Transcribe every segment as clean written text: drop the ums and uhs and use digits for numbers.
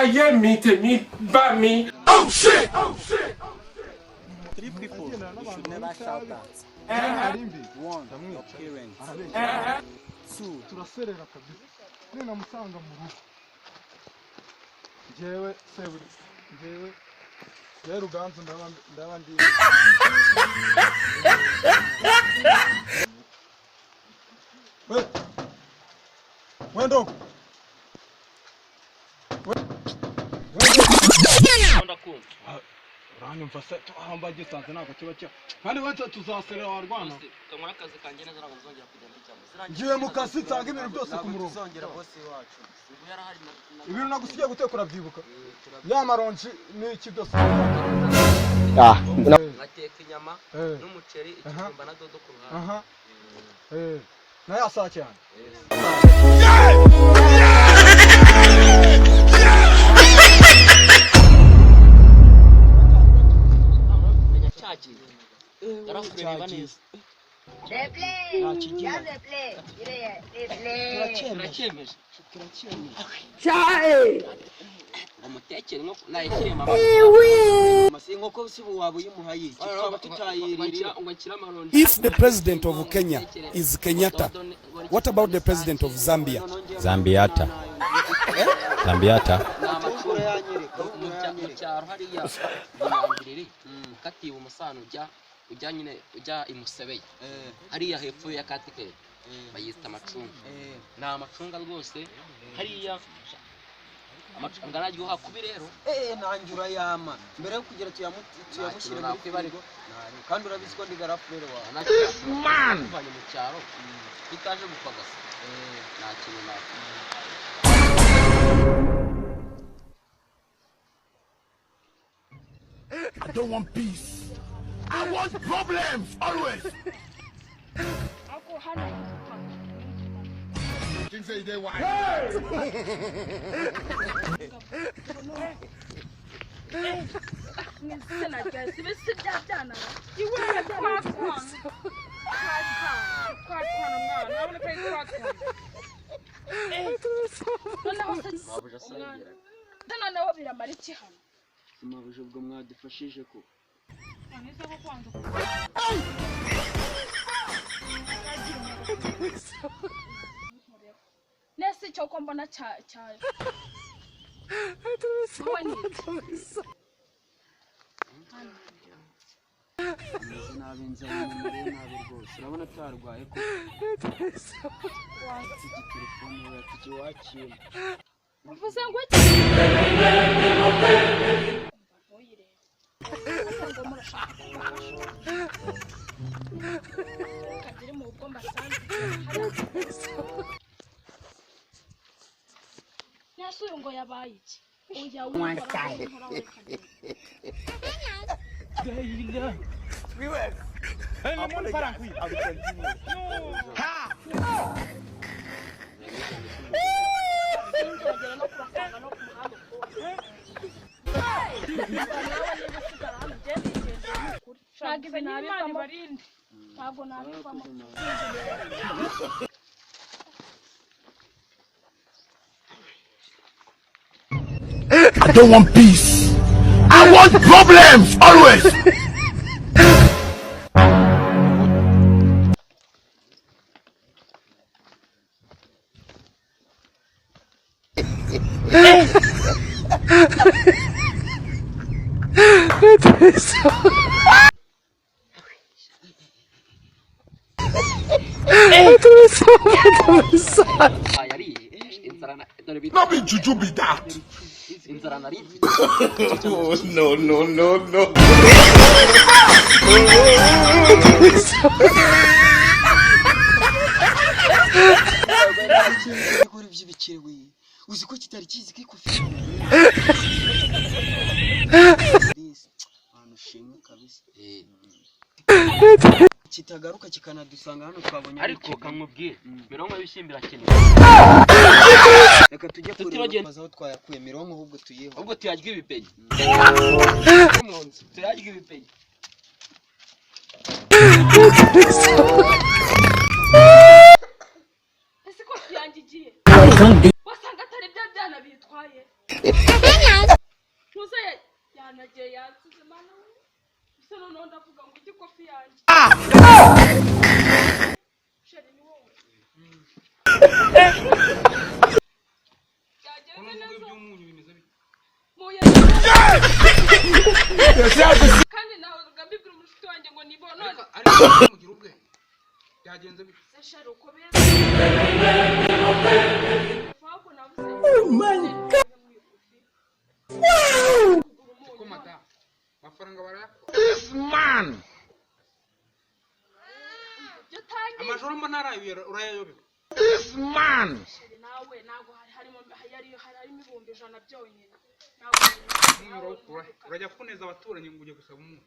Aye me to me by me. Oh shit! Oh shit! 3 people you should never shout that. 1, your parents. 2, turaserera kabisa. Nina musanga mu rugo. Jewe seburi. Jewe Ruganzu ndabandi. Wendo. Rano mfase hamba gisanze nako kiba cyo. Kandi wanze tuzaserera warwana. Kamara akazi kanjye neza ntabwo uzongera kugenda cyane. Ngiye mu kazi nsanga ibintu byose ku murongo. uzongera boss wacu. Ibintu nagusigiye gutekura byibuka. Ya maronji ni iki byose. Ngateka inyama n'umuceri ikijumba na dodo ku ruhande. Na ya saa cyane. If the president of Kenya is Kenyatta, what about the president of Zambia? Zambiata. Ujya imusebeye hariya hepfo ya katikere bayita amacunga na amacunga rwose hariya amacunga naryo hakubi rero nanjura yama mbere yo kugira tuyamushyire muri firigo kandi urabizi ko ndigarafure wa man mu cyaro itaje gupagasa nta kintu na I don't want peace. I want problems always. Things say they why. Mabuje bwo mwadufashije ko Nese cyo mbona cyane nabenze nabi rwose urabona tarwaye ko telefone ya tukiwakira uvuze ngo Nasuye ngo yabaye iki oya I don't want peace. I want problems always. Not be juju be that. Oh, no. Uzi ko kitari kizi ko shimwe kabisa kitagaruka kikanadusanga hano twabonye ariko kamubwire mirongo y'ibishimbira kintu reka tujye kureba aho twayakuye mirongo ahubwo tuyeho ubwo tuyarya ibipegi tuyarya ibipegi ese ko yangigiye wasanga atari bya byana bitwaye Ntuze yanagiye yansize mana we. Bisa noneho ndavuga ngo ujye kofi yanjye. Sheri ni wowe. Yagenze neza. Muye. Kandi nawe ngambibwira umushuti wanjye ngo nibona. Ariko mugira ubwe. Byagenze bite? Sheri uko beza. Oh my god. Ko mata. Mafaranga barayakora. This man. Amajoro manara urayayobe. This man. Nawe nago harimo ibihumbi 100 byonyine. Urajya kuneza abaturanyi ngo uje gusaba umuntu.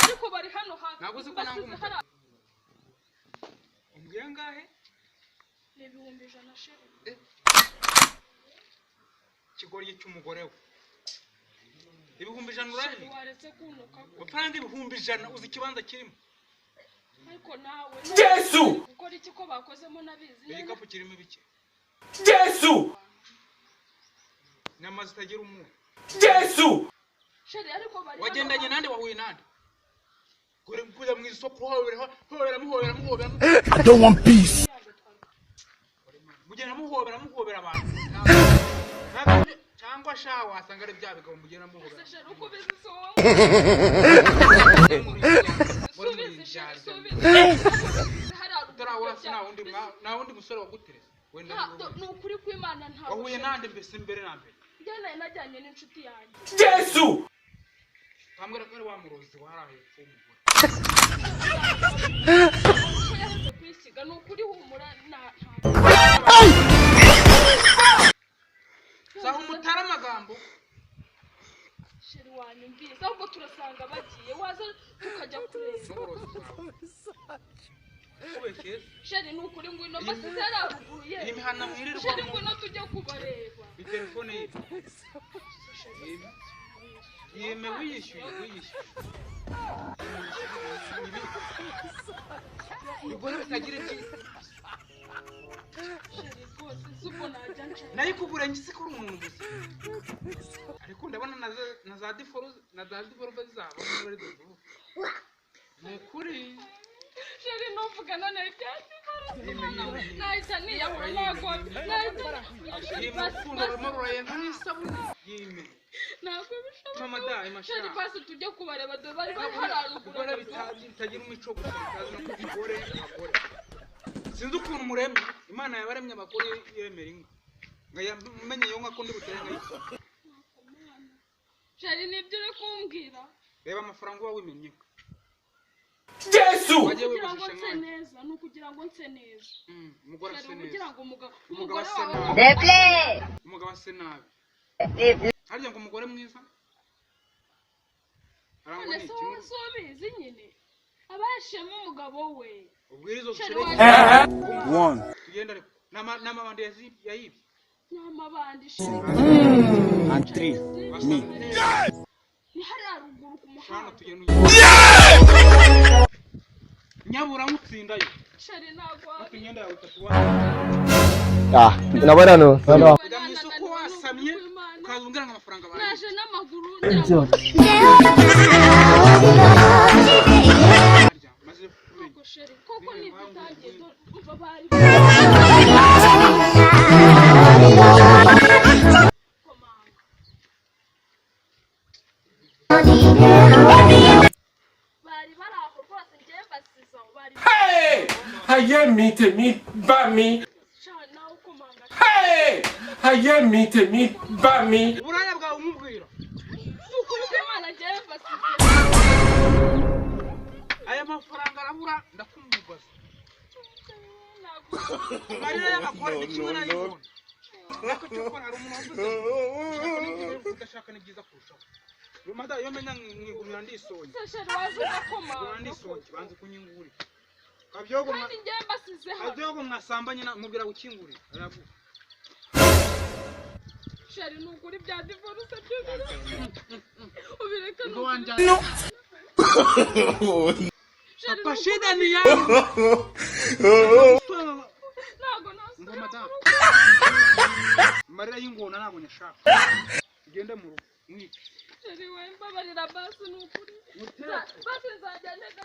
Ariko bari hano hafi. Naguze ko nangu umutaka. Umbwiye ngahe? Ni ibihumbi 100 sheri. Kigorye cy'umugore we. Ibihumbi 100 urahe? Waretse kunuka. Upanga ibihumbi 100 uzi kibanza kirimo. Ariko nawe. Yesu! Ukora iki ko bakozemo nabizi? Igikapu kirimo ibiki? Yesu! Nyamazi tagira umuntu. Yesu! Sheri ariko bari. Wagendanye nande wahuye nande? Gore kujya mu isoko hobera. I don't want peace. Mugena muhobera abantu. Cyangwa sha wasanga ari bya bigabo mugena muhobera. Sheri uko bizi so. Na wundi musore wagutereza. Wenda nukuri kw'Imana nta. wahuye nande mbese mbere na mbere. Njye najyanye n'inshuti yanjye. Yesu! Bambwira ko ari wa murozi waraye umugore. Kwisiga nukuri humura na. Saho mutara amagambo. Sheri wanyumvise ahubwo turasanga bagiye waza tukajya kureba. Sheri nukuri ngwino basize yaravuye. Imihana mwirirwa. Sheri ngwino tujye kubareba. Telefone ye. Yeme wiyishyuye. Ubwo bitagira iki. Sheri rwose zuko najya nshaka. Nayi kugura ngise ko umuntu gusa. Ariko ndabona na za diforu bazaba muri dodo. Nukuri. Sheri nuvugana na ibyatsi. Nahita niyabura nako. Nahita. Yeme. Ntabwo bishoboka. Mama da imashara. Sheri basi tujye kubareba do bari hararugura. Ubwo bitagira imico gusa bitazi no kugore abagore. Sinzi ukuntu muremye Imana yabaremye abagore yemera inka. Ngayamenye yo nka kundi butenga. Sheri nibyo uri kumbwira. Reba amafaranga wawe wimenye. Yesu! Kugira ngo nse neza, nukugira ngo nse neza. Umugore ase neza. Kugira ngo umugabo ase wawe. nabi. Umugabo ase nabi. Harya ngo umugore mwiza? Arangwa None so bizi nyine. Abashemo umugabo we. Ubwirizo Sheri bushire. One. Tugenda ariko. N'amabandi yayibye. N'amabandi sheri. And 3. Me. Ni hararuguru ku muhanda. Tugenda. Nyabura mutsindayo. Sheri nagwa. Tugenda yawe tatuwa. Nabona no. Kujya mu isoko wasamye ukazungira amafaranga bawe. Naje n'amaguru Maze ngira Sheri koko ni bitangiye umva bari. Bari baraho rwose ngiye basiza bari. Hey! Haye mite ba mi. Nawe ukomanga. Hey! Haye mite ba mi. uburaya bwawe umubwira. Ukuri kw'Imana ngiye basize. Aya mafaranga arabura ndakumubaza. Marira y'abagore ni kimwe na y'ibona. Ariko cyokora ari umuntu wavuze. Udashaka ni byiza kurushaho. Rumada yo menya mwigumira ndisonye. Sheri wavuga komanga. Ndisonye banze kunyingura. Kabyogo Kandi ngiye basize hano. Kabyogo mwasambanye mubwira gukingurira. Aravuga. Sheri nukuri bya divorce byose. Ubireka Ngo wanja. Sheri Papa shida ni yangu. Nago nasa. Ngo madam. amarira y'ingona ntabwo nyashaka ugende mu rugo mwice sheri we mbabarira basi ni ukuri basi nzajya ntega